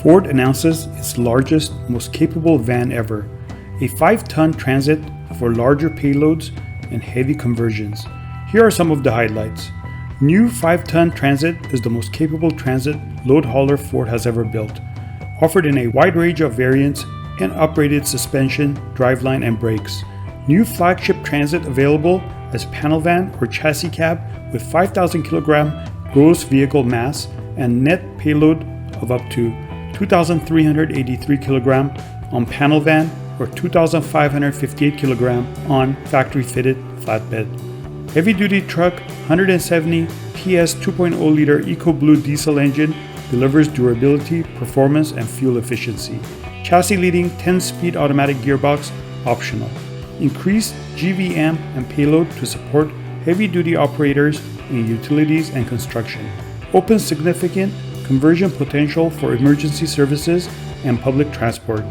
Ford announces its largest, most capable van ever, a 5-ton transit for larger payloads and heavy conversions. Here are some of the highlights. New 5-ton Transit is the most capable transit load hauler Ford has ever built, offered in a wide range of variants and uprated suspension, driveline, and brakes. New Flagship Transit available as panel van or chassis cab with 5,000 kilogram gross vehicle mass and net payload of up to 2,383 kilogram on panel van or 2,558 kilogram on factory-fitted flatbed. Heavy-duty truck 170 PS 2.0 liter EcoBlue diesel engine delivers durability, performance, and fuel efficiency. Chassis leading 10-speed automatic gearbox optional. Increased GVM and payload to support heavy-duty operators in utilities and construction. Opens significant conversion potential for emergency services and public transport.